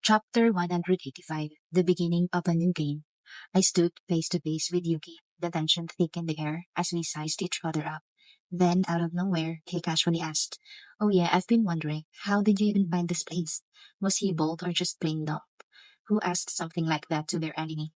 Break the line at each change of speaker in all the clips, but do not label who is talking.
Chapter 185, The Beginning of a New Game. I stood face to face with Yuki, the tension thick in the air as we sized each other up. Then, out of nowhere, he casually asked, "Oh yeah, I've been wondering, how did you even find this place? Was he bold or just plain dumb? Who asked something like that to their enemy?"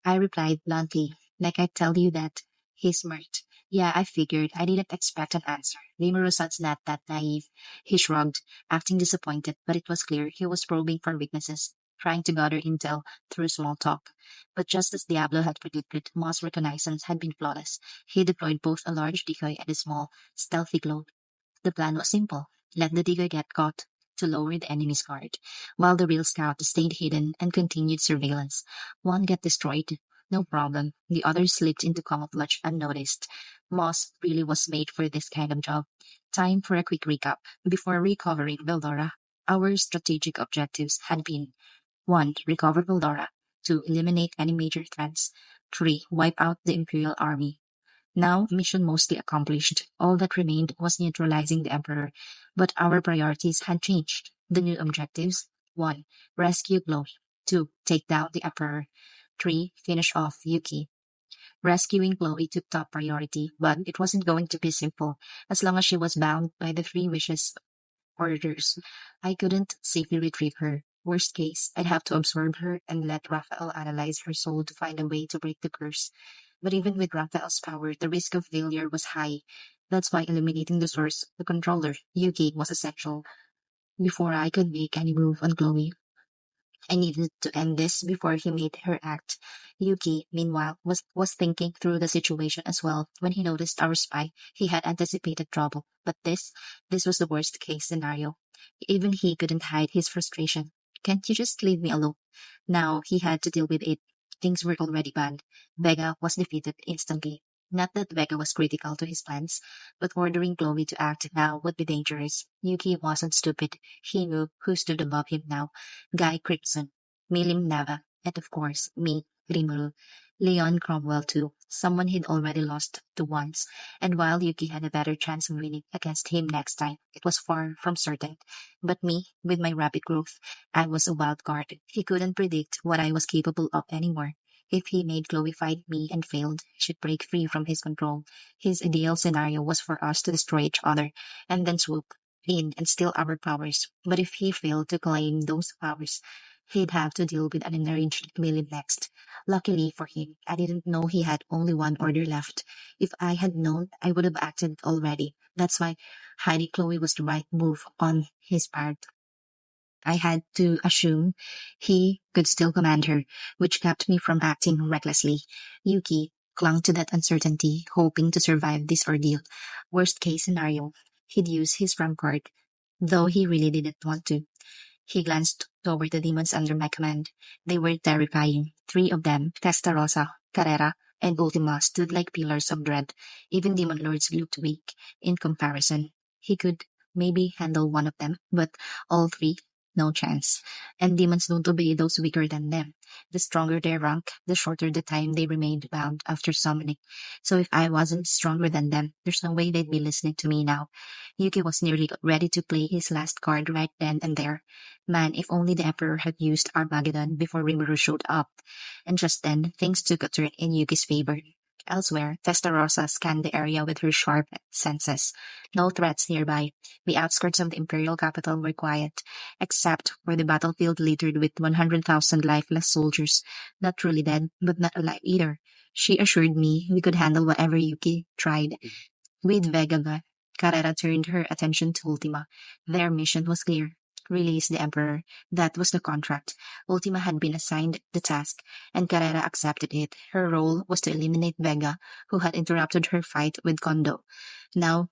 I replied bluntly, like I'd tell you that. He smirked. "Yeah, I figured. I didn't expect an answer. Rimuru-san's not that naive." He shrugged, acting disappointed, but it was clear he was probing for weaknesses, trying to gather intel through small talk. But just as Diablo had predicted, Moss' reconnaissance had been flawless. He deployed both a large decoy and a small, stealthy globe. The plan was simple. Let the digger get caught to lower the enemy's guard, while the real scout stayed hidden and continued surveillance. One got destroyed, no problem. The other slipped into camouflage unnoticed. Moss really was made for this kind of job. Time for a quick recap. Before recovering Veldora, our strategic objectives had been 1. Recover Veldora. 2. Eliminate any major threats. 3. Wipe out the Imperial Army. Now, mission mostly accomplished. All that remained was neutralizing the Emperor, but our priorities had changed. The new objectives: 1. Rescue Chloe. 2. Take down the Emperor. 3. Finish off Yuki. Rescuing Chloe took top priority, but it wasn't going to be simple, as long as she was bound by the three wishes orders. I couldn't safely retrieve her. Worst case, I'd have to absorb her and let Raphael analyze her soul to find a way to break the curse. But even with Raphael's power, the risk of failure was high. That's why eliminating the source, the controller, Yuki, was essential. Before I could make any move on Chloe, I needed to end this before he made her act. Yuki, meanwhile, was thinking through the situation as well. When he noticed our spy, he had anticipated trouble. But this was the worst case scenario. Even he couldn't hide his frustration. "Can't you just leave me alone?" Now he had to deal with it. Things were already bad. Vega was defeated instantly. Not that Vega was critical to his plans, but ordering Chloe to act now would be dangerous. Yuki wasn't stupid. He knew who stood above him now. Guy Crimson, Milim Nava, and of course, me, Rimuru. Leon Cromwell too, someone he'd already lost to once, and while Yuki had a better chance of winning against him next time, it was far from certain. But me, with my rapid growth, I was a wild card. He couldn't predict what I was capable of anymore. If he made Chloe fight me and failed, she'd break free from his control. His ideal scenario was for us to destroy each other, and then swoop in and steal our powers. But if he failed to claim those powers, he'd have to deal with an enraged Millie next. Luckily for him, I didn't know he had only one order left. If I had known, I would have acted already. That's why hiding Chloe was the right move on his part. I had to assume he could still command her, which kept me from acting recklessly. Yuki clung to that uncertainty, hoping to survive this ordeal. Worst case scenario, he'd use his trump card, though he really didn't want to. He glanced toward the demons under my command. They were terrifying. Three of them, Testarossa, Carrera, and Ultima, stood like pillars of dread. Even Demon Lords looked weak in comparison. He could maybe handle one of them, but all three, no chance. And demons don't obey those weaker than them. The stronger their rank, the shorter the time they remained bound after summoning. So if I wasn't stronger than them, there's no way they'd be listening to me now. Yuki was nearly ready to play his last card right then and there. Man, if only the Emperor had used Armageddon before Rimuru showed up. And just then, things took a turn in Yuki's favor. Elsewhere, Testarossa scanned the area with her sharp senses. No threats nearby. The outskirts of the imperial capital were quiet, except for the battlefield littered with 100,000 lifeless soldiers, not truly dead, but not alive either. She assured me we could handle whatever Yuki tried. With Vega, Carrera turned her attention to Ultima. Their mission was clear. Release the Emperor. That was the contract. Ultima had been assigned the task, and Carrera accepted it. Her role was to eliminate Vega, who had interrupted her fight with Kondo. Now,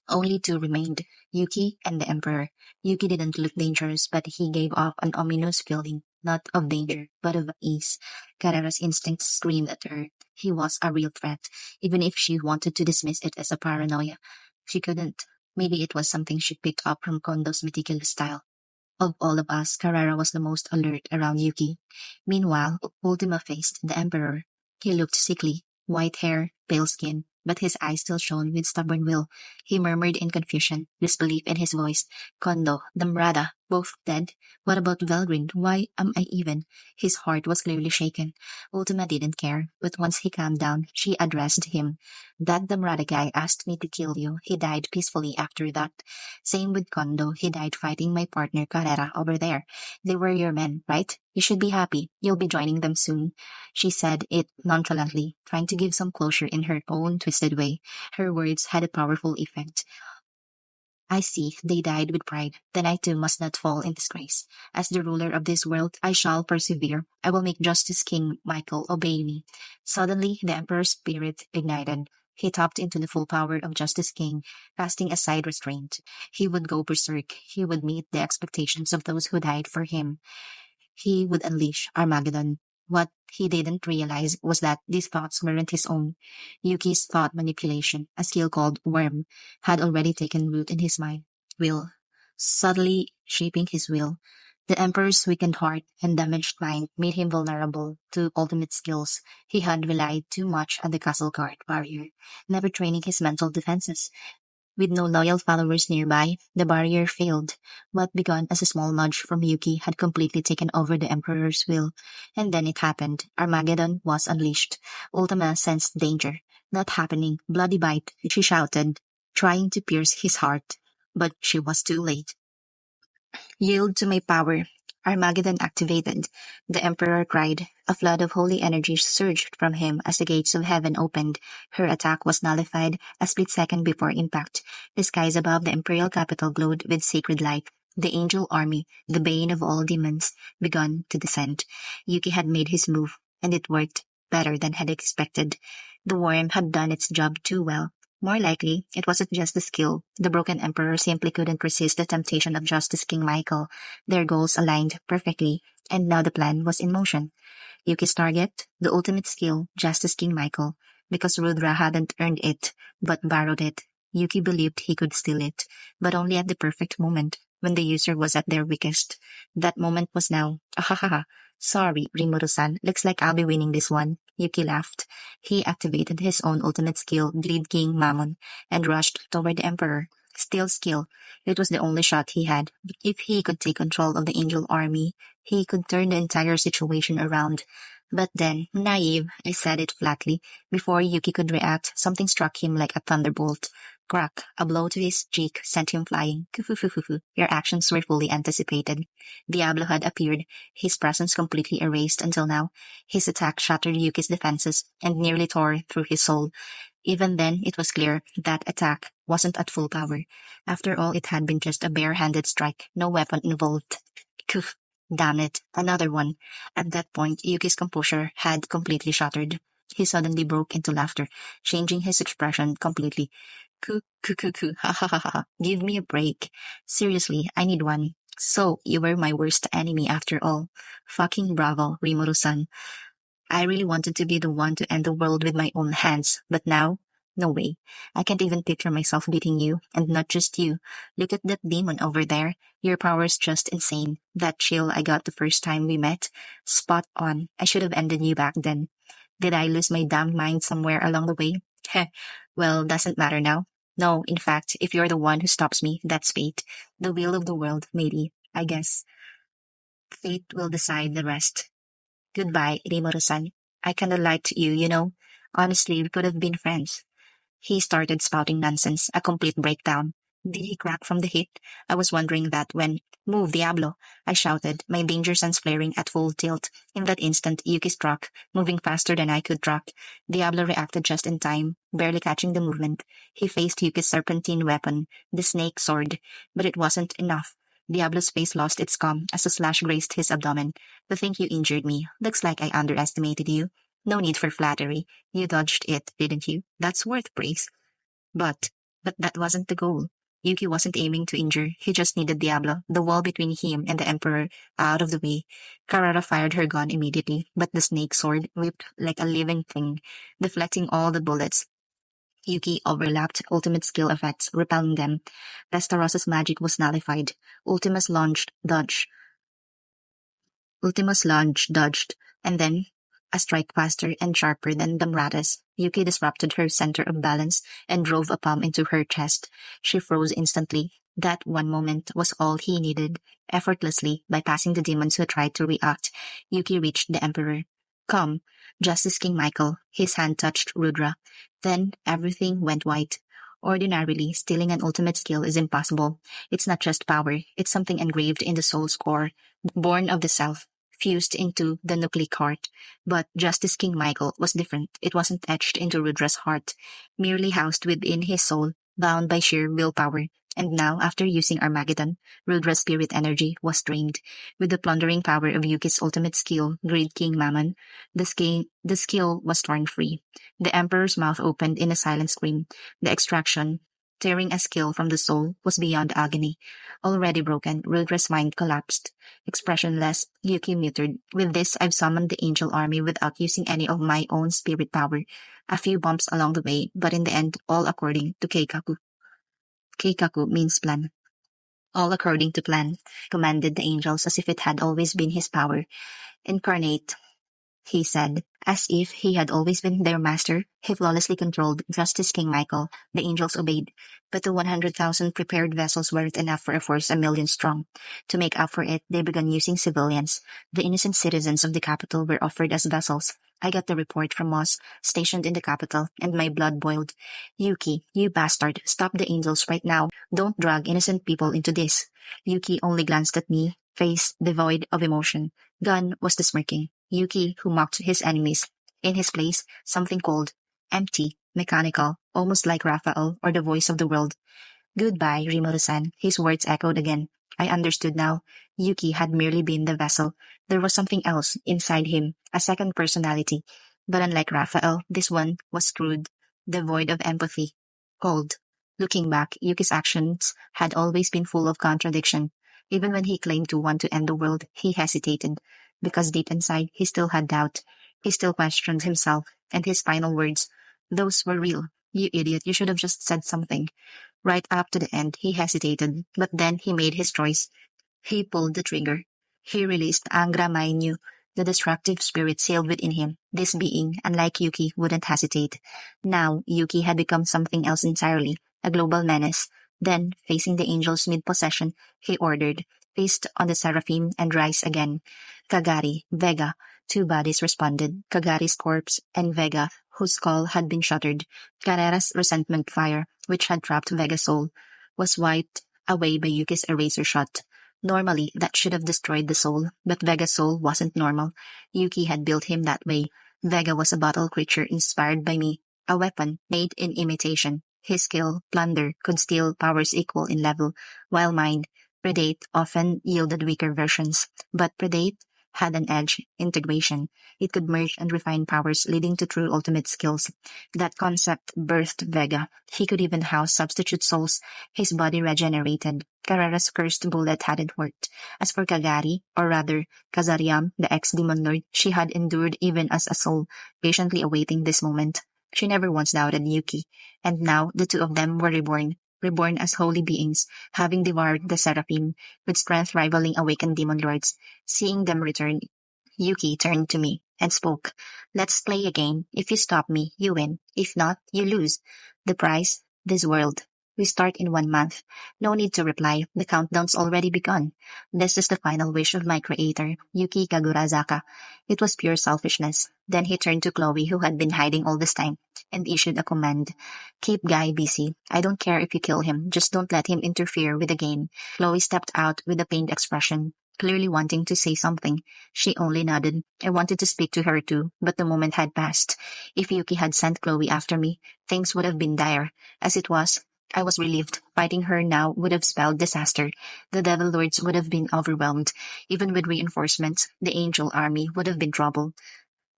only two remained, Yuki and the Emperor. Yuki didn't look dangerous, but he gave off an ominous feeling, not of danger, but of ease. Carrera's instincts screamed at her. He was a real threat, even if she wanted to dismiss it as a paranoia. She couldn't. Maybe it was something she picked up from Kondo's meticulous style. Of all of us, Carrera was the most alert around Yuki. Meanwhile, Ultima faced the Emperor. He looked sickly, white hair, pale skin, but his eyes still shone with stubborn will. He murmured in confusion, disbelief in his voice, "Kondo, Damrada, Both dead? What about Valgrind? Why am I even? His heart was clearly shaken. Ultima didn't care, but once he calmed down, she addressed him. That Damrata guy asked me to kill you. He died peacefully after that. Same with Kondo. He died fighting my partner Carrera over there. They were your men, right? You should be happy. You'll be joining them soon. She said it nonchalantly, trying to give some closure in her own twisted way. Her words had a powerful effect. I see, they died with pride. Then I too must not fall in disgrace. As the ruler of this world, I shall persevere. I will make Justice King Michael obey me. Suddenly, the Emperor's spirit ignited. He tapped into the full power of Justice King, casting aside restraint. He would go berserk. He would meet the expectations of those who died for him. He would unleash Armageddon. What he didn't realize was that these thoughts weren't his own. Yuki's thought manipulation, a skill called worm, had already taken root in his mind. Will, subtly shaping his will. The Emperor's weakened heart and damaged mind made him vulnerable to ultimate skills. He had relied too much on the castle guard barrier, never training his mental defenses. With no loyal followers nearby, the barrier failed. What began as a small nudge from Yuki had completely taken over the Emperor's will. And then it happened. Armageddon was unleashed. Ultima sensed danger. Not happening. Bloody bite, she shouted, trying to pierce his heart. But she was too late. Yield to my power. Armageddon activated. The Emperor cried. A flood of holy energy surged from him as the gates of heaven opened. Her attack was nullified a split second before impact. The skies above the imperial capital glowed with sacred light. The angel army, the bane of all demons, began to descend. Yuki had made his move, and it worked better than had expected. The worm had done its job too well. More likely, it wasn't just the skill. The broken emperor simply couldn't resist the temptation of Justice King Michael. Their goals aligned perfectly, and now the plan was in motion. Yuki's target, the ultimate skill, Justice King Michael, because Rudra hadn't earned it, but borrowed it. Yuki believed he could steal it, but only at the perfect moment, when the user was at their weakest. That moment was now. Ahahaha. Sorry, Rimuru-san. Looks like I'll be winning this one. Yuki laughed. He activated his own ultimate skill, Bleed King Mammon, and rushed toward the Emperor. Still skill. It was the only shot he had. If he could take control of the angel army, he could turn the entire situation around. But then, naive, I said it flatly. Before Yuki could react, something struck him like a thunderbolt. Crack! A blow to his cheek sent him flying. Kufufufufu. Your actions were fully anticipated. Diablo had appeared, his presence completely erased until now. His attack shattered Yuki's defenses and nearly tore through his soul. Even then, it was clear that attack wasn't at full power. After all, it had been just a bare-handed strike, no weapon involved. Kuf! Damn it, another one. At that point, Yuki's composure had completely shattered. He suddenly broke into laughter, changing his expression completely. Ku, ha ha ha ha. Give me a break. Seriously, I need one. So, you were my worst enemy after all. Fucking bravo, Rimuru-san. I really wanted to be the one to end the world with my own hands, but now? No way. I can't even picture myself beating you, and not just you. Look at that demon over there. Your power's just insane. That chill I got the first time we met. Spot on. I should have ended you back then. Did I lose my damn mind somewhere along the way? Heh. Well, doesn't matter now. No, in fact, if you're the one who stops me, that's fate. The will of the world, matey. I guess. Fate will decide the rest. Goodbye, Rimuru-san. I kinda liked you, you know. Honestly, we could have been friends. He started spouting nonsense, a complete breakdown. Did he crack from the heat? I was wondering that when, Move, Diablo! I shouted, my danger sense flaring at full tilt. In that instant, Yuki struck, moving faster than I could drop. Diablo reacted just in time, barely catching the movement. He faced Yuki's serpentine weapon, the snake sword, but it wasn't enough. Diablo's face lost its calm as a slash grazed his abdomen. To think you injured me. Looks like I underestimated you. No need for flattery. You dodged it, didn't you? That's worth praise. But, but that wasn't the goal. Yuki wasn't aiming to injure. He just needed Diablo, the wall between him and the Emperor, out of the way. Carrara fired her gun immediately, but the snake sword whipped like a living thing, deflecting all the bullets. Yuki overlapped ultimate skill effects, repelling them. Restarosa's magic was nullified. Ultima's launched dodge. Ultima's lunge dodged, and then, a strike faster and sharper than Damrata's, Yuki disrupted her center of balance and drove a palm into her chest. She froze instantly. That one moment was all he needed. Effortlessly bypassing the demons who tried to react, Yuki reached the Emperor. Come, Justice King Michael. His hand touched Rudra. Then everything went white. Ordinarily, stealing an ultimate skill is impossible. It's not just power, it's something engraved in the soul's core, born of the self, fused into the nucleic heart. But Justice King Michael was different. It wasn't etched into Rudra's heart, merely housed within his soul, bound by sheer willpower. And now, after using Armageddon, Rudra's spirit energy was drained. With the plundering power of Yuki's ultimate skill, Great King Mammon, the skill was torn free. The Emperor's mouth opened in a silent scream. The extraction, tearing a skill from the soul, was beyond agony. Already broken, Rudra's mind collapsed. Expressionless, Yuki muttered, "With this, I've summoned the angel army without using any of my own spirit power. A few bumps along the way, but in the end, all according to Keikaku. Keikaku means plan. All according to plan," commanded the angels as if it had always been his power. "Incarnate," he said, as if he had always been their master. He flawlessly controlled Justice King Michael. The angels obeyed, but the 100,000 prepared vessels weren't enough for a force 1 million strong. To make up for it, they began using civilians. The innocent citizens of the capital were offered as vessels. I got the report from Moss, stationed in the capital, and my blood boiled. "Yuki, you bastard, stop the angels right now. Don't drag innocent people into this." Yuki only glanced at me, face devoid of emotion. Gone was the smirking. Yuki, who mocked his enemies. In his place, something cold, empty, mechanical, almost like Raphael or the voice of the world. "Goodbye, Rimuru-san," his words echoed again. I understood now. Yuki had merely been the vessel. There was something else inside him, a second personality. But unlike Raphael, this one was crude, devoid of empathy, cold. Looking back, Yuki's actions had always been full of contradiction. Even when he claimed to want to end the world, he hesitated, because deep inside he still had doubt. He still questioned himself, and his final words, "Those were real. You idiot, you should have just said something." Right up to the end, he hesitated, but then he made his choice. He pulled the trigger. He released Angra Mainyu. The destructive spirit sailed within him. This being, unlike Yuki, wouldn't hesitate. Now, Yuki had become something else entirely, a global menace. Then, facing the angels mid-possession, he ordered, "Feast on the seraphim and rise again." Kagari, Vega. Two bodies responded, Kagari's corpse and Vega, whose skull had been shattered. Carrera's resentment fire, which had trapped Vega's soul, was wiped away by Yuki's eraser shot. Normally, that should have destroyed the soul, but Vega's soul wasn't normal. Yuki had built him that way. Vega was a battle creature inspired by me, a weapon made in imitation. His skill, plunder, could steal powers equal in level, while mine, Predate, often yielded weaker versions. But Predate had an edge, integration. It could merge and refine powers, leading to true ultimate skills. That concept birthed Vega. He could even house substitute souls. His body regenerated. Carrera's cursed bullet hadn't worked. As for Kagari, or rather, Kazariam, the ex-demon lord, she had endured even as a soul, patiently awaiting this moment. She never once doubted Yuki. And now, the two of them were reborn as holy beings, having devoured the seraphim, with strength rivaling awakened demon lords. Seeing them return, Yuki turned to me and spoke. "Let's play a game. If you stop me, you win. If not, you lose. The prize? This world. We start in 1 month. No need to reply. The countdown's already begun. This is the final wish of my creator, Yuki Kagurazaka." It was pure selfishness. Then he turned to Chloe, who had been hiding all this time, and issued a command. "Keep Guy busy. I don't care if you kill him. Just don't let him interfere with the game." Chloe stepped out with a pained expression, clearly wanting to say something. She only nodded. I wanted to speak to her too, but the moment had passed. If Yuki had sent Chloe after me, things would have been dire. As it was, I was relieved. Fighting her now would have spelled disaster. The Devil Lords would have been overwhelmed. Even with reinforcements, the Angel Army would have been trouble.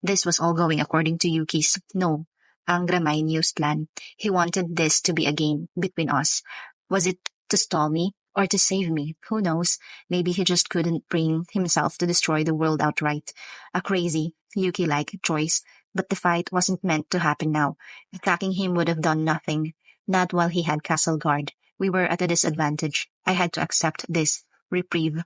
This was all going according to Yuki's, no, Angra Mainyu's plan. He wanted this to be a game between us. Was it to stall me or to save me? Who knows? Maybe he just couldn't bring himself to destroy the world outright. A crazy, Yuki-like choice. But the fight wasn't meant to happen now. Attacking him would have done nothing. Not while he had castle guard. We were at a disadvantage. I had to accept this reprieve.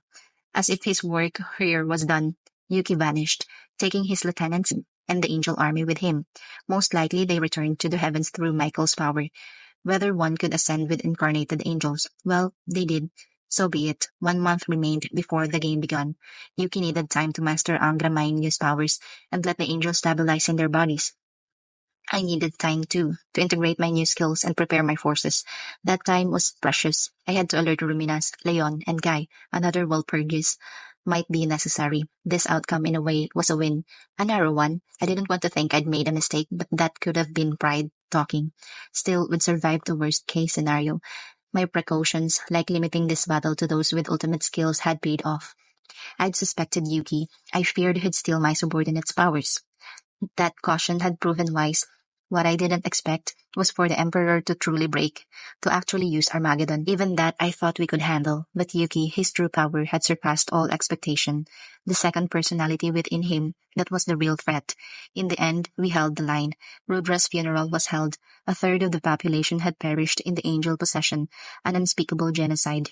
As if his work here was done, Yuki vanished, taking his lieutenants and the angel army with him. Most likely they returned to the heavens through Michael's power. Whether one could ascend with incarnated angels, well, they did. So be it. 1 month remained before the game began. Yuki needed time to master Angra Mainyu's powers and let the angels stabilize in their bodies. I needed time too, to integrate my new skills and prepare my forces. That time was precious. I had to alert Ruminas, Leon, and Guy. Another Walpurgis might be necessary. This outcome, in a way, was a win. A narrow one. I didn't want to think I'd made a mistake, but that could have been pride talking. Still, we'd survived the worst case scenario. My precautions, like limiting this battle to those with ultimate skills, had paid off. I'd suspected Yuki. I feared he'd steal my subordinates' powers. That caution had proven wise. What I didn't expect was for the Emperor to truly break, to actually use Armageddon. Even that I thought we could handle, but Yuki, his true power had surpassed all expectation. The second personality within him, that was the real threat. In the end, we held the line. Rudra's funeral was held. A third of the population had perished in the angel possession, an unspeakable genocide.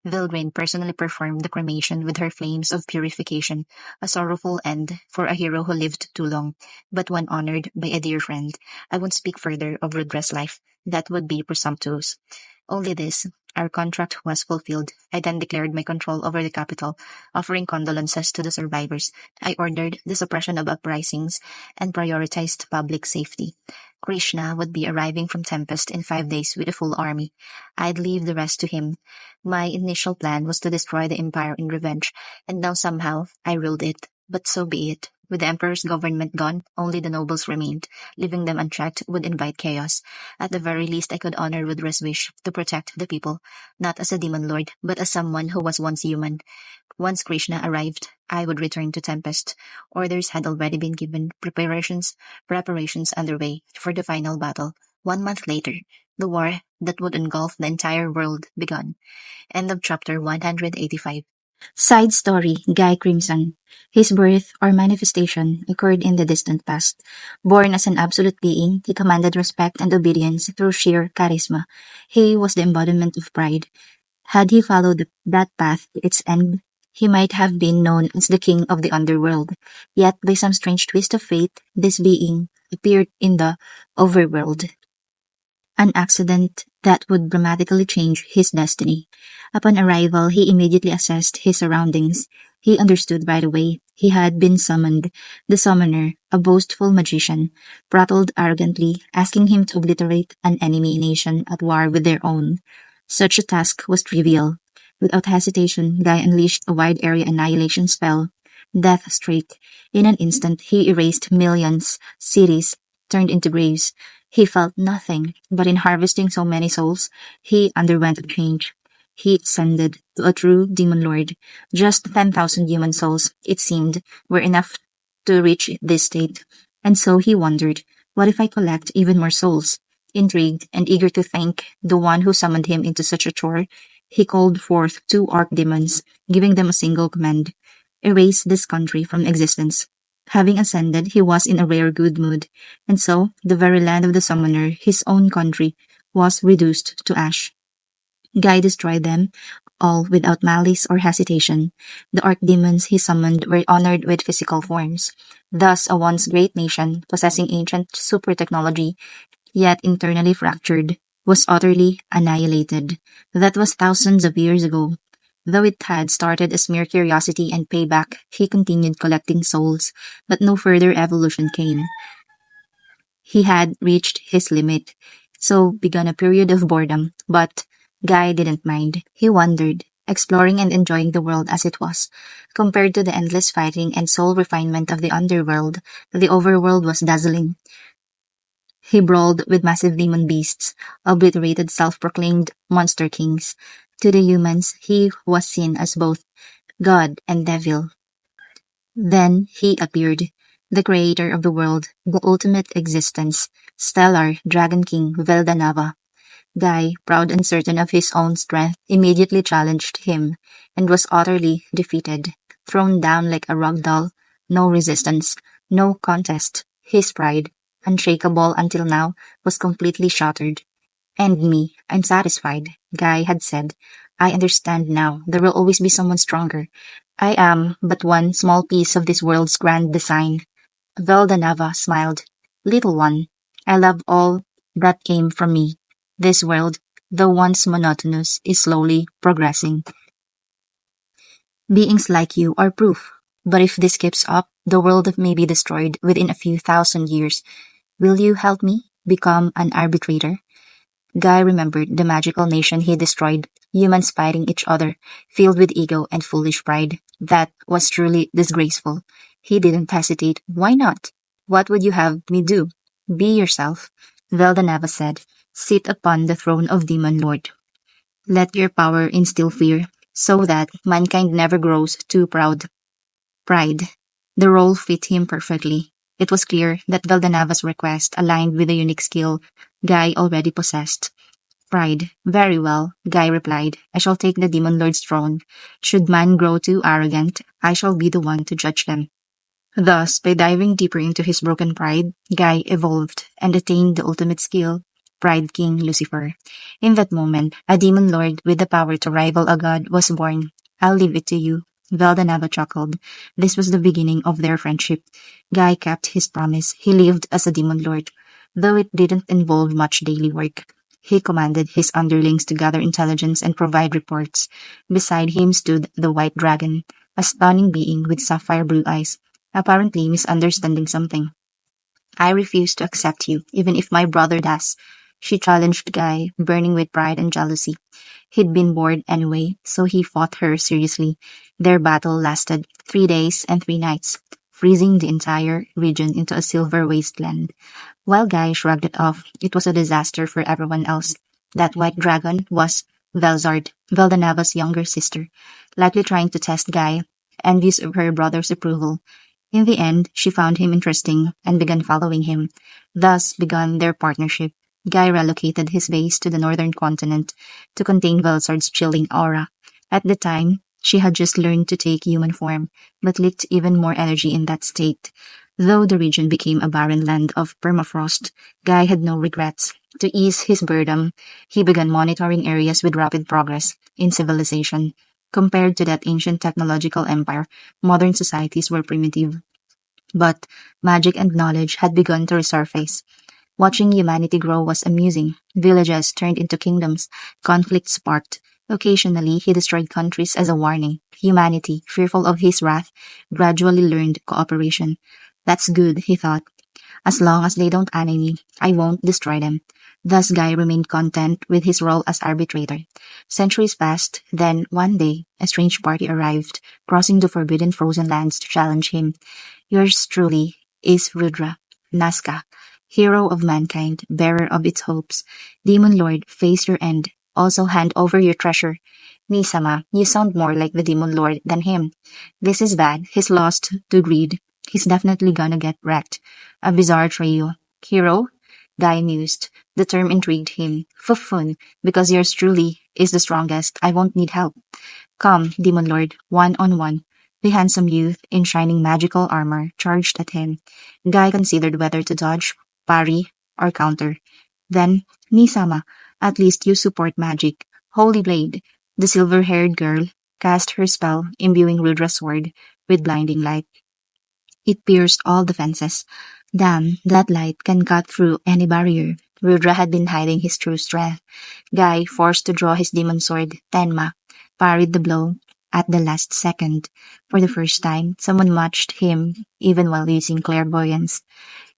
Vilgrain personally performed the cremation with her flames of purification, a sorrowful end for a hero who lived too long, but one honored by a dear friend. I won't speak further of Rudra's life. That would be presumptuous. Only this, our contract was fulfilled. I then declared my control over the capital, offering condolences to the survivors. I ordered the suppression of uprisings and prioritized public safety. Krishna would be arriving from Tempest in 5 days with a full army. I'd leave the rest to him. My initial plan was to destroy the empire in revenge, and now somehow I ruled it. But so be it. With the emperor's government gone, only the nobles remained. Leaving them unchecked would invite chaos. At the very least, I could honor Rudra's wish to protect the people, not as a demon lord, but as someone who was once human. Once Krishna arrived, I would return to Tempest. Orders had already been given, preparations underway for the final battle. 1 month later, the war that would engulf the entire world began. End of chapter 185. Side story, Guy Crimson. His birth or manifestation occurred in the distant past. Born as an absolute being, he commanded respect and obedience through sheer charisma. He was the embodiment of pride. Had he followed that path to its end, he might have been known as the king of the underworld. Yet, by some strange twist of fate, this being appeared in the overworld, an accident that would dramatically change his destiny. Upon arrival, he immediately assessed his surroundings. He understood right away. He had been summoned. The summoner, a boastful magician, prattled arrogantly, asking him to obliterate an enemy nation at war with their own. Such a task was trivial. Without hesitation, Guy unleashed a wide area annihilation spell. Death streak. In an instant, he erased millions. Cities turned into graves. He felt nothing, but in harvesting so many souls, he underwent a change. He ascended to a true demon lord. Just 10,000 human souls, it seemed, were enough to reach this state. And so he wondered, what if I collect even more souls? Intrigued and eager to thank the one who summoned him into such a chore, he called forth 2 archdemons, giving them a single command: erase this country from existence. Having ascended, he was in a rare good mood, and so the very land of the summoner, his own country, was reduced to ash. Guy destroyed them all without malice or hesitation. The archdemons he summoned were honored with physical forms. Thus, a once great nation, possessing ancient super technology, yet internally fractured, was utterly annihilated. That was thousands of years ago. Though it had started as mere curiosity and payback, he continued collecting souls, but no further evolution came. He had reached his limit, so began a period of boredom, but Guy didn't mind. He wandered, exploring and enjoying the world as it was. Compared to the endless fighting and soul refinement of the underworld, the overworld was dazzling. He brawled with massive demon beasts, obliterated self-proclaimed monster kings. To the humans, he was seen as both god and devil. Then he appeared, the creator of the world, the ultimate existence, stellar Dragon King Veldanava. Guy, proud and certain of his own strength, immediately challenged him, and was utterly defeated, thrown down like a rag doll. No resistance, no contest. His pride, unshakable until now, was completely shattered. And me, I'm satisfied, Guy had said. I understand now. There will always be someone stronger. I am but one small piece of this world's grand design. Veldanava smiled. Little one, I love all that came from me. This world, though once monotonous, is slowly progressing. Beings like you are proof. But if this keeps up, the world may be destroyed within a few thousand years. Will you help me become an arbitrator? Guy remembered the magical nation he destroyed, humans fighting each other, filled with ego and foolish pride. That was truly disgraceful. He didn't hesitate. Why not? What would you have me do? Be yourself, Veldanava said. Sit upon the throne of Demon Lord. Let your power instill fear, so that mankind never grows too proud. Pride. The role fit him perfectly. It was clear that Valdanava's request aligned with the unique skill Guy already possessed. Pride. Very well, Guy replied. I shall take the Demon Lord's throne. Should man grow too arrogant, I shall be the one to judge them. Thus, by diving deeper into his broken pride, Guy evolved and attained the ultimate skill, Pride King Lucifer. In that moment, a demon lord with the power to rival a god was born. I'll leave it to you. Valdanava chuckled. This was the beginning of their friendship. Guy kept his promise. He lived as a demon lord, though it didn't involve much daily work. He commanded his underlings to gather intelligence and provide reports. Beside him stood the white dragon, a stunning being with sapphire blue eyes, apparently misunderstanding something. I refuse to accept you, even if my brother does. She challenged Guy, burning with pride and jealousy. He'd been bored anyway, so he fought her seriously. Their battle lasted 3 days and 3 nights, freezing the entire region into a silver wasteland. While Guy shrugged it off, it was a disaster for everyone else. That white dragon was Velzard, Veldanava's younger sister, likely trying to test Guy, envious of her brother's approval. In the end, she found him interesting and began following him. Thus began their partnership. Guy relocated his base to the northern continent to contain Velsard's chilling aura. At the time, she had just learned to take human form, but leaked even more energy in that state. Though the region became a barren land of permafrost, Guy had no regrets. To ease his burden, he began monitoring areas with rapid progress in civilization. Compared to that ancient technological empire, modern societies were primitive. But magic and knowledge had begun to resurface. Watching humanity grow was amusing. Villages turned into kingdoms, conflicts sparked. Occasionally, he destroyed countries as a warning. Humanity, fearful of his wrath, gradually learned cooperation. That's good, he thought. As long as they don't enemy me, I won't destroy them. Thus Guy remained content with his role as arbitrator. Centuries passed, then one day, a strange party arrived, crossing the forbidden frozen lands to challenge him. Yours truly is Rudra, Nazca, hero of mankind, bearer of its hopes. Demon Lord, face your end. Also hand over your treasure. Nisama, you sound more like the Demon Lord than him. This is bad. He's lost to greed. He's definitely gonna get wrecked. A bizarre trio. Hero? Guy mused. The term intrigued him. Fufun, because yours truly is the strongest. I won't need help. Come, Demon Lord, one-on-one. The handsome youth in shining magical armor charged at him. Guy considered whether to dodge, parry, or counter. Then, Nisama, at least you support magic. Holy Blade. The silver-haired girl cast her spell, imbuing Rudra's sword with blinding light. It pierced all defenses. Damn, that light can cut through any barrier. Rudra had been hiding his true strength. Guy, forced to draw his demon sword, Tenma, parried the blow at the last second. For the first time, someone matched him, even while using clairvoyance.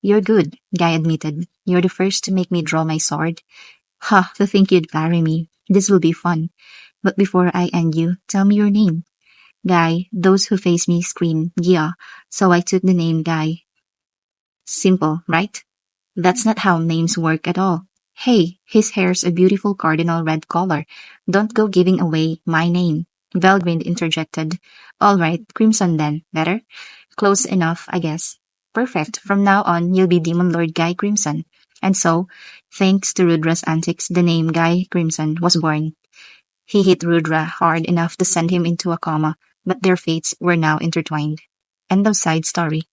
You're good, Guy admitted. You're the first to make me draw my sword. Ha, to think you'd parry me. This will be fun. But before I end you, tell me your name. Guy, those who face me scream, yeah, so I took the name Guy. Simple, right? That's not how names work at all. Hey, his hair's a beautiful cardinal red color. Don't go giving away my name. Belgrind interjected. All right, Crimson then. Better? Close enough, I guess. Perfect. From now on, you'll be Demon Lord Guy Crimson. And so, thanks to Rudra's antics, the name Guy Crimson was born. He hit Rudra hard enough to send him into a coma, but their fates were now intertwined. End of side story.